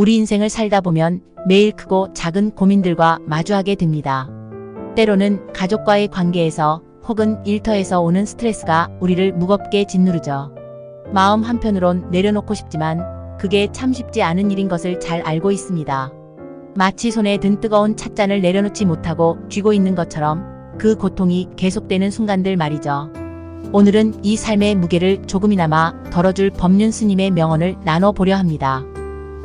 우리 인생을 살다 보면 매일 크고 작은 고민들과 마주하게 됩니다. 때로는 가족과의 관계에서 혹은 일터에서 오는 스트레스가 우리를 무겁게 짓누르죠. 마음 한편으론 내려놓고 싶지만 그게 참 쉽지 않은 일인 것을 잘 알고 있습니다. 마치 손에 든 뜨거운 찻잔을 내려놓지 못하고 쥐고 있는 것처럼 그 고통이 계속되는 순간들 말이죠. 오늘은 이 삶의 무게를 조금이나마 덜어줄 법륜 스님의 명언을 나눠보려 합니다.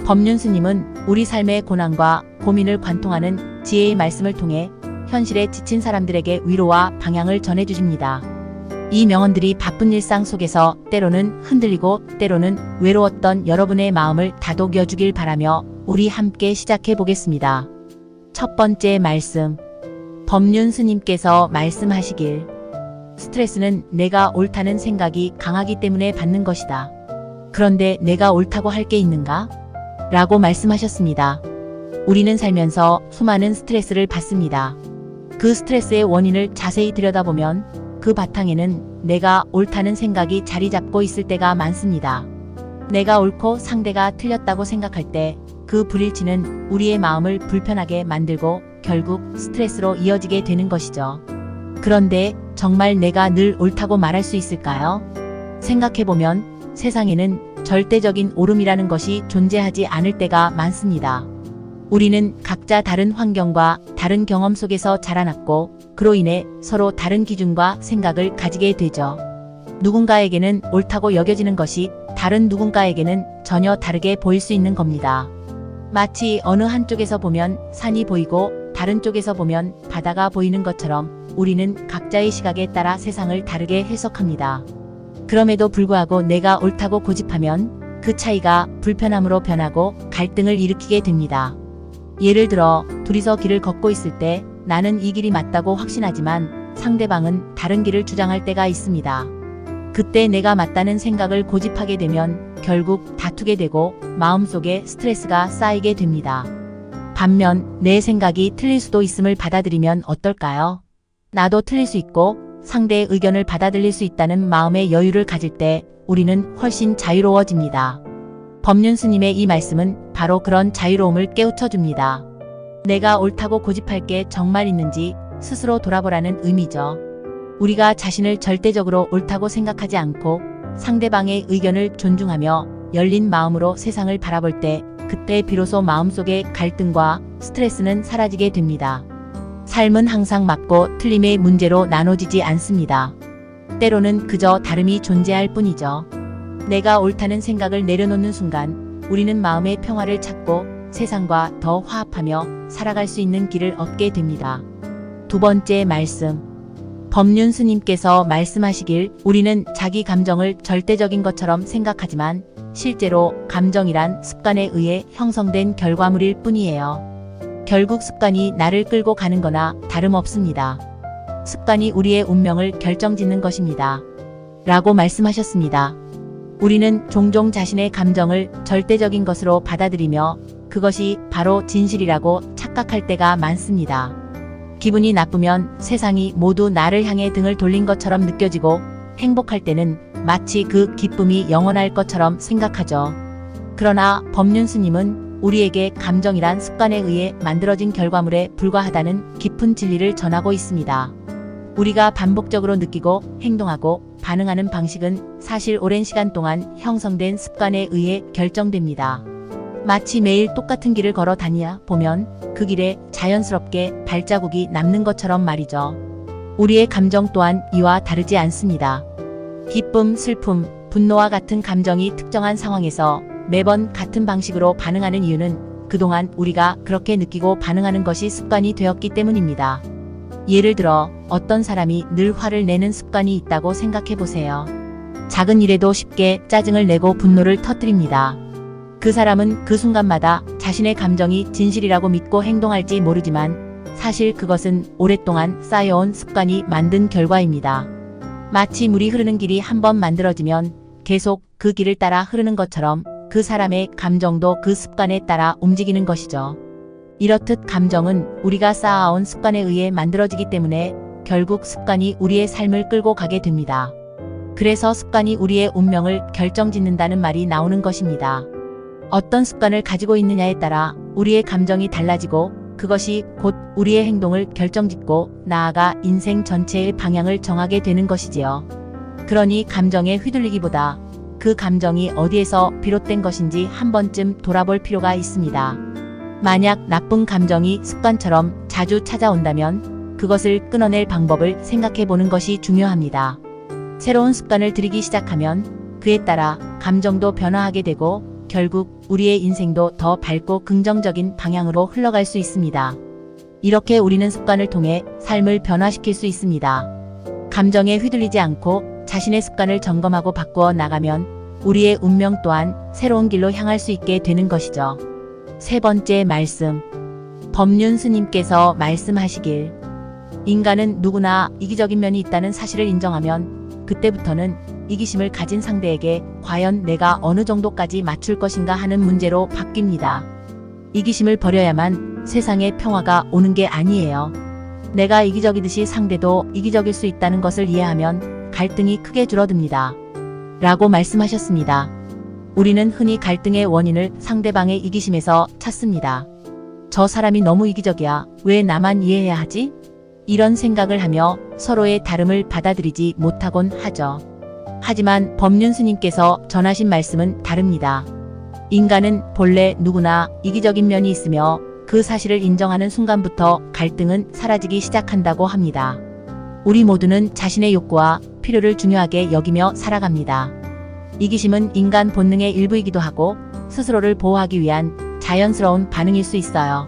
법륜 스님은 우리 삶의 고난과 고민을 관통하는 지혜의 말씀을 통해 현실에 지친 사람들에게 위로와 방향을 전해주십니다. 이 명언들이 바쁜 일상 속에서 때로는 흔들리고 때로는 외로웠던 여러분의 마음을 다독여주길 바라며 우리 함께 시작해 보겠습니다. 첫 번째 말씀. 법륜 스님께서 말씀하시길, 스트레스는 내가 옳다는 생각이 강하기 때문에 받는 것이다. 그런데 내가 옳다고 할 게 있는가? 라고 말씀하셨습니다. 우리는 살면서 수많은 스트레스를 받습니다. 그 스트레스의 원인을 자세히 들여다보면 그 바탕에는 내가 옳다는 생각이 자리 잡고 있을 때가 많습니다. 내가 옳고 상대가 틀렸다고 생각할 때 그 불일치는 우리의 마음을 불편하게 만들고 결국 스트레스로 이어지게 되는 것이죠. 그런데 정말 내가 늘 옳다고 말할 수 있을까요? 생각해보면 세상에는 절대적인 옳음이라는 것이 존재하지 않을 때가 많습니다. 우리는 각자 다른 환경과 다른 경험 속에서 자라났고 그로 인해 서로 다른 기준과 생각을 가지게 되죠. 누군가에게는 옳다고 여겨지는 것이 다른 누군가에게는 전혀 다르게 보일 수 있는 겁니다. 마치 어느 한쪽에서 보면 산이 보이고 다른 쪽에서 보면 바다가 보이는 것처럼 우리는 각자의 시각에 따라 세상을 다르게 해석합니다. 그럼에도 불구하고 내가 옳다고 고집하면 그 차이가 불편함으로 변하고 갈등을 일으키게 됩니다. 예를 들어 둘이서 길을 걷고 있을 때 나는 이 길이 맞다고 확신하지만 상대방은 다른 길을 주장할 때가 있습니다. 그때 내가 맞다는 생각을 고집하게 되면 결국 다투게 되고 마음속에 스트레스가 쌓이게 됩니다. 반면 내 생각이 틀릴 수도 있음을 받아들이면 어떨까요? 나도 틀릴 수 있고 상대의 의견을 받아들일 수 있다는 마음의 여유를 가질 때 우리는 훨씬 자유로워집니다. 법륜 스님의 이 말씀은 바로 그런 자유로움을 깨우쳐 줍니다. 내가 옳다고 고집할 게 정말 있는지 스스로 돌아보라는 의미죠. 우리가 자신을 절대적으로 옳다고 생각하지 않고 상대방의 의견을 존중하며 열린 마음으로 세상을 바라볼 때 그때 비로소 마음속의 갈등과 스트레스는 사라지게 됩니다. 삶은 항상 맞고 틀림의 문제로 나눠지지 않습니다. 때로는 그저 다름이 존재할 뿐이죠. 내가 옳다는 생각을 내려놓는 순간 우리는 마음의 평화를 찾고 세상과 더 화합하며 살아갈 수 있는 길을 얻게 됩니다. 두 번째 말씀. 법륜 스님께서 말씀하시길, 우리는 자기 감정을 절대적인 것처럼 생각하지만 실제로 감정이란 습관에 의해 형성된 결과물일 뿐이에요. 결국 습관이 나를 끌고 가는 거나 다름없습니다. 습관이 우리의 운명을 결정짓는 것입니다. 라고 말씀하셨습니다. 우리는 종종 자신의 감정을 절대적인 것으로 받아들이며 그것이 바로 진실이라고 착각할 때가 많습니다. 기분이 나쁘면 세상이 모두 나를 향해 등을 돌린 것처럼 느껴지고 행복할 때는 마치 그 기쁨이 영원할 것처럼 생각하죠. 그러나 법륜 스님은 우리에게 감정이란 습관에 의해 만들어진 결과물에 불과하다는 깊은 진리를 전하고 있습니다. 우리가 반복적으로 느끼고 행동하고 반응하는 방식은 사실 오랜 시간 동안 형성된 습관에 의해 결정됩니다. 마치 매일 똑같은 길을 걸어 다니다 보면 그 길에 자연스럽게 발자국이 남는 것처럼 말이죠. 우리의 감정 또한 이와 다르지 않습니다. 기쁨, 슬픔, 분노와 같은 감정이 특정한 상황에서 매번 같은 방식으로 반응하는 이유는 그동안 우리가 그렇게 느끼고 반응하는 것이 습관이 되었기 때문입니다. 예를 들어 어떤 사람이 늘 화를 내는 습관이 있다고 생각해 보세요. 작은 일에도 쉽게 짜증을 내고 분노를 터뜨립니다. 그 사람은 그 순간마다 자신의 감정이 진실이라고 믿고 행동할지 모르지만 사실 그것은 오랫동안 쌓여온 습관이 만든 결과입니다. 마치 물이 흐르는 길이 한번 만들어지면 계속 그 길을 따라 흐르는 것처럼 그 사람의 감정도 그 습관에 따라 움직이는 것이죠. 이렇듯 감정은 우리가 쌓아온 습관에 의해 만들어지기 때문에 결국 습관이 우리의 삶을 끌고 가게 됩니다. 그래서 습관이 우리의 운명을 결정짓는다는 말이 나오는 것입니다. 어떤 습관을 가지고 있느냐에 따라 우리의 감정이 달라지고 그것이 곧 우리의 행동을 결정짓고 나아가 인생 전체의 방향을 정하게 되는 것이지요. 그러니 감정에 휘둘리기보다 그 감정이 어디에서 비롯된 것인지 한 번쯤 돌아볼 필요가 있습니다. 만약 나쁜 감정이 습관처럼 자주 찾아온다면 그것을 끊어낼 방법을 생각해 보는 것이 중요합니다. 새로운 습관을 들이기 시작하면 그에 따라 감정도 변화하게 되고 결국 우리의 인생도 더 밝고 긍정적인 방향으로 흘러갈 수 있습니다. 이렇게 우리는 습관을 통해 삶을 변화시킬 수 있습니다. 감정에 휘둘리지 않고 자신의 습관을 점검하고 바꾸어 나가면 우리의 운명 또한 새로운 길로 향할 수 있게 되는 것이죠. 세 번째 말씀. 법륜 스님께서 말씀하시길, 인간은 누구나 이기적인 면이 있다는 사실을 인정하면 그때부터는 이기심을 가진 상대에게 과연 내가 어느 정도까지 맞출 것인가 하는 문제로 바뀝니다. 이기심을 버려야만 세상에 평화가 오는 게 아니에요. 내가 이기적이듯이 상대도 이기적일 수 있다는 것을 이해하면 갈등이 크게 줄어듭니다. 라고 말씀하셨습니다. 우리는 흔히 갈등의 원인을 상대방의 이기심에서 찾습니다. 저 사람이 너무 이기적이야. 왜 나만 이해해야 하지? 이런 생각을 하며 서로의 다름을 받아들이지 못하곤 하죠. 하지만 법륜 스님께서 전하신 말씀은 다릅니다. 인간은 본래 누구나 이기적인 면이 있으며 그 사실을 인정하는 순간부터 갈등은 사라지기 시작한다고 합니다. 우리 모두는 자신의 욕구와 필요를 중요하게 여기며 살아갑니다. 이기심은 인간 본능의 일부이기도 하고 스스로를 보호하기 위한 자연스러운 반응일 수 있어요.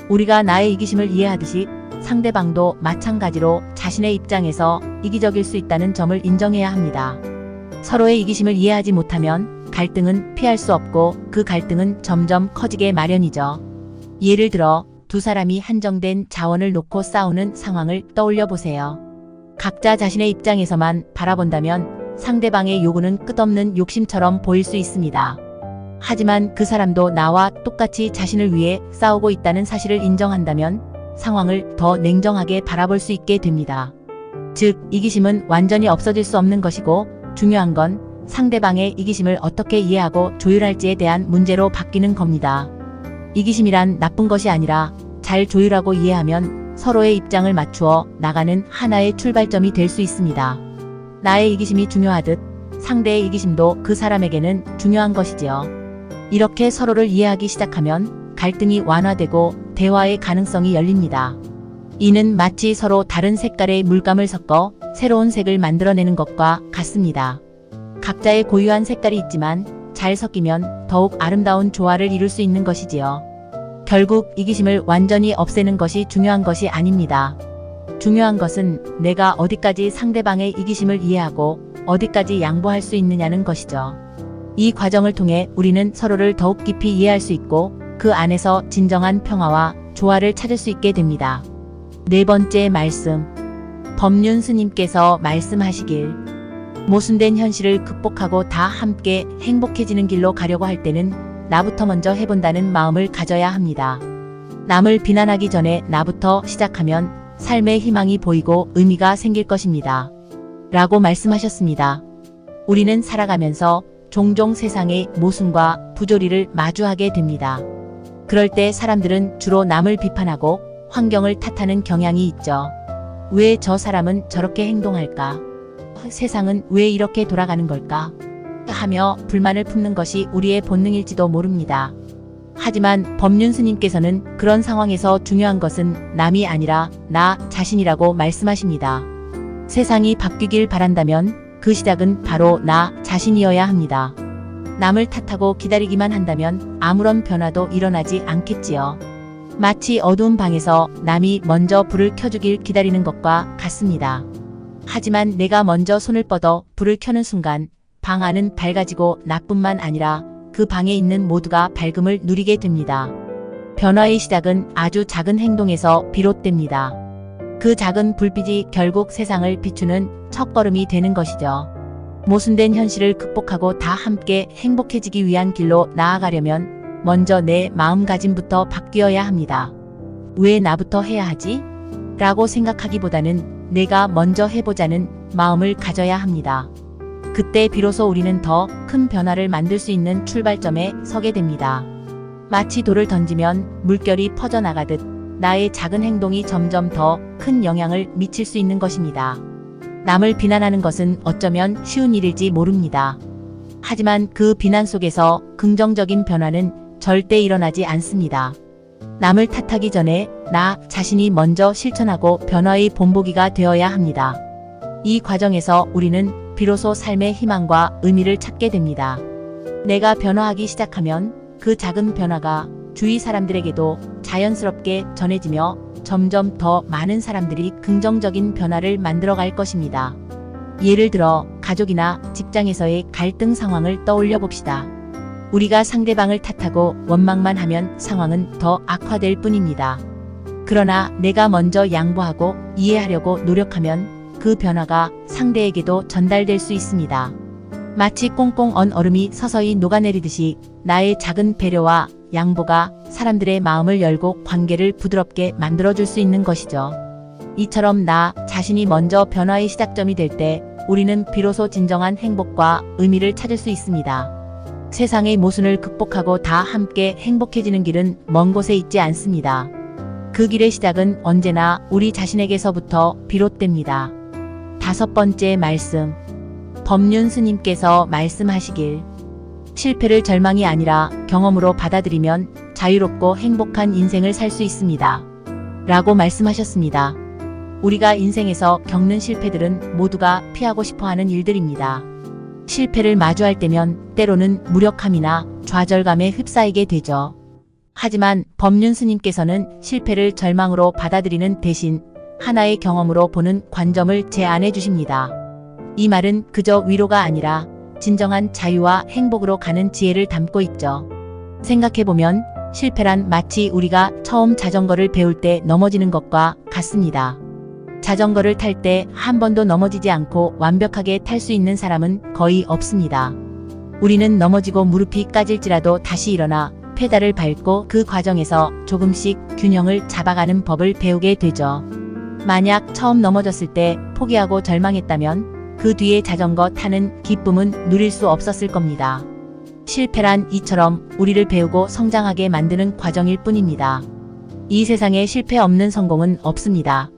우리가 나의 이기심을 이해하듯이 상대방도 마찬가지로 자신의 입장에서 이기적일 수 있다는 점을 인정해야 합니다. 서로의 이기심을 이해하지 못하면 갈등은 피할 수 없고 그 갈등은 점점 커지게 마련이죠. 예를 들어 두 사람이 한정된 자원을 놓고 싸우는 상황을 떠올려 보세요. 각자 자신의 입장에서만 바라본다면 상대방의 요구는 끝없는 욕심처럼 보일 수 있습니다. 하지만 그 사람도 나와 똑같이 자신을 위해 싸우고 있다는 사실을 인정한다면 상황을 더 냉정하게 바라볼 수 있게 됩니다. 즉, 이기심은 완전히 없어질 수 없는 것이고 중요한 건 상대방의 이기심을 어떻게 이해하고 조율할지에 대한 문제로 바뀌는 겁니다. 이기심이란 나쁜 것이 아니라 잘 조율하고 이해하면 서로의 입장을 맞추어 나가는 하나의 출발점이 될 수 있습니다. 나의 이기심이 중요하듯 상대의 이기심도 그 사람에게는 중요한 것이지요. 이렇게 서로를 이해하기 시작하면 갈등이 완화되고 대화의 가능성이 열립니다. 이는 마치 서로 다른 색깔의 물감을 섞어 새로운 색을 만들어내는 것과 같습니다. 각자의 고유한 색깔이 있지만 잘 섞이면 더욱 아름다운 조화를 이룰 수 있는 것이지요. 결국 이기심을 완전히 없애는 것이 중요한 것이 아닙니다. 중요한 것은 내가 어디까지 상대방의 이기심을 이해하고 어디까지 양보할 수 있느냐는 것이죠. 이 과정을 통해 우리는 서로를 더욱 깊이 이해할 수 있고 그 안에서 진정한 평화와 조화를 찾을 수 있게 됩니다. 네 번째 말씀. 법륜 스님께서 말씀하시길, 모순된 현실을 극복하고 다 함께 행복해지는 길로 가려고 할 때는 나부터 먼저 해본다는 마음을 가져야 합니다. 남을 비난하기 전에 나부터 시작하면 삶의 희망이 보이고 의미가 생길 것입니다. 라고 말씀하셨습니다. 우리는 살아가면서 종종 세상의 모순과 부조리를 마주하게 됩니다. 그럴 때 사람들은 주로 남을 비판하고 환경을 탓하는 경향이 있죠. 왜 저 사람은 저렇게 행동할까? 세상은 왜 이렇게 돌아가는 걸까? 하며 불만을 품는 것이 우리의 본능일지도 모릅니다. 하지만 법륜 스님께서는 그런 상황에서 중요한 것은 남이 아니라 나 자신이라고 말씀하십니다. 세상이 바뀌길 바란다면 그 시작은 바로 나 자신이어야 합니다. 남을 탓하고 기다리기만 한다면 아무런 변화도 일어나지 않겠지요. 마치 어두운 방에서 남이 먼저 불을 켜주길 기다리는 것과 같습니다. 하지만 내가 먼저 손을 뻗어 불을 켜는 순간 방 안은 밝아지고 나뿐만 아니라 그 방에 있는 모두가 밝음을 누리게 됩니다. 변화의 시작은 아주 작은 행동에서 비롯됩니다. 그 작은 불빛이 결국 세상을 비추는 첫걸음이 되는 것이죠. 모순된 현실을 극복하고 다 함께 행복해지기 위한 길로 나아가려면 먼저 내 마음가짐부터 바뀌어야 합니다. 왜 나부터 해야 하지? 라고 생각하기보다는 내가 먼저 해보자는 마음을 가져야 합니다. 그때 비로소 우리는 더 큰 변화를 만들 수 있는 출발점에 서게 됩니다. 마치 돌을 던지면 물결이 퍼져나가듯 나의 작은 행동이 점점 더 큰 영향을 미칠 수 있는 것입니다. 남을 비난하는 것은 어쩌면 쉬운 일일지 모릅니다. 하지만 그 비난 속에서 긍정적인 변화는 절대 일어나지 않습니다. 남을 탓하기 전에 나 자신이 먼저 실천하고 변화의 본보기가 되어야 합니다. 이 과정에서 우리는 비로소 삶의 희망과 의미를 찾게 됩니다. 내가 변화하기 시작하면 그 작은 변화가 주위 사람들에게도 자연스럽게 전해지며 점점 더 많은 사람들이 긍정적인 변화를 만들어갈 것입니다. 예를 들어 가족이나 직장에서의 갈등 상황을 떠올려 봅시다. 우리가 상대방을 탓하고 원망만 하면 상황은 더 악화될 뿐입니다. 그러나 내가 먼저 양보하고 이해하려고 노력하면 그 변화가 상대에게도 전달될 수 있습니다. 마치 꽁꽁 언 얼음이 서서히 녹아내리듯이 나의 작은 배려와 양보가 사람들의 마음을 열고 관계를 부드럽게 만들어줄 수 있는 것이죠. 이처럼 나 자신이 먼저 변화의 시작점이 될 때 우리는 비로소 진정한 행복과 의미를 찾을 수 있습니다. 세상의 모순을 극복하고 다 함께 행복해지는 길은 먼 곳에 있지 않습니다. 그 길의 시작은 언제나 우리 자신에게서부터 비롯됩니다. 5번째 말씀. 법륜 스님께서 말씀하시길, 실패를 절망이 아니라 경험으로 받아들이면 자유롭고 행복한 인생을 살 수 있습니다. 라고 말씀하셨습니다. 우리가 인생에서 겪는 실패들은 모두가 피하고 싶어하는 일들입니다. 실패를 마주할 때면 때로는 무력함이나 좌절감에 휩싸이게 되죠. 하지만 법륜 스님께서는 실패를 절망으로 받아들이는 대신 하나의 경험으로 보는 관점을 제안해 주십니다. 이 말은 그저 위로가 아니라 진정한 자유와 행복으로 가는 지혜를 담고 있죠. 생각해보면 실패란 마치 우리가 처음 자전거를 배울 때 넘어지는 것과 같습니다. 자전거를 탈 때 한 번도 넘어지지 않고 완벽하게 탈 수 있는 사람은 거의 없습니다. 우리는 넘어지고 무릎이 까질지라도 다시 일어나 페달을 밟고 그 과정에서 조금씩 균형을 잡아가는 법을 배우게 되죠. 만약 처음 넘어졌을 때 포기하고 절망했다면 그 뒤에 자전거 타는 기쁨은 누릴 수 없었을 겁니다. 실패란 이처럼 우리를 배우고 성장하게 만드는 과정일 뿐입니다. 이 세상에 실패 없는 성공은 없습니다.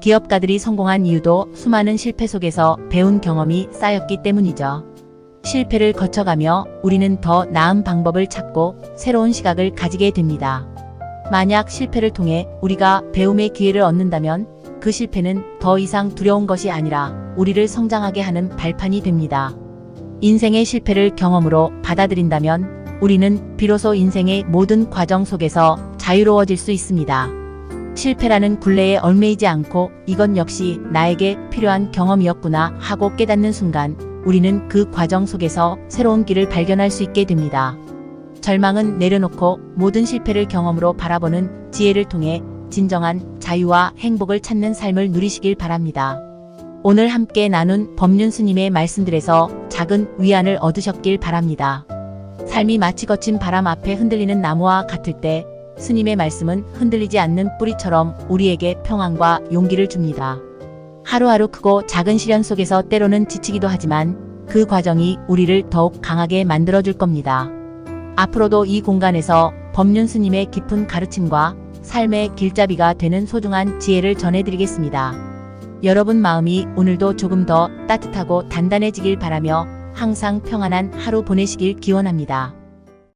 기업가들이 성공한 이유도 수많은 실패 속에서 배운 경험이 쌓였기 때문이죠. 실패를 거쳐가며 우리는 더 나은 방법을 찾고 새로운 시각을 가지게 됩니다. 만약 실패를 통해 우리가 배움의 기회를 얻는다면 그 실패는 더 이상 두려운 것이 아니라 우리를 성장하게 하는 발판이 됩니다. 인생의 실패를 경험으로 받아들인다면 우리는 비로소 인생의 모든 과정 속에서 자유로워질 수 있습니다. 실패라는 굴레에 얽매이지 않고 이건 역시 나에게 필요한 경험이었구나 하고 깨닫는 순간 우리는 그 과정 속에서 새로운 길을 발견할 수 있게 됩니다. 절망은 내려놓고 모든 실패를 경험으로 바라보는 지혜를 통해 진정한 자유와 행복을 찾는 삶을 누리시길 바랍니다. 오늘 함께 나눈 법륜 스님의 말씀들에서 작은 위안을 얻으셨길 바랍니다. 삶이 마치 거친 바람 앞에 흔들리는 나무와 같을 때 스님의 말씀은 흔들리지 않는 뿌리처럼 우리에게 평안과 용기를 줍니다. 하루하루 크고 작은 시련 속에서 때로는 지치기도 하지만 그 과정이 우리를 더욱 강하게 만들어줄 겁니다. 앞으로도 이 공간에서 법륜 스님의 깊은 가르침과 삶의 길잡이가 되는 소중한 지혜를 전해드리겠습니다. 여러분 마음이 오늘도 조금 더 따뜻하고 단단해지길 바라며 항상 평안한 하루 보내시길 기원합니다.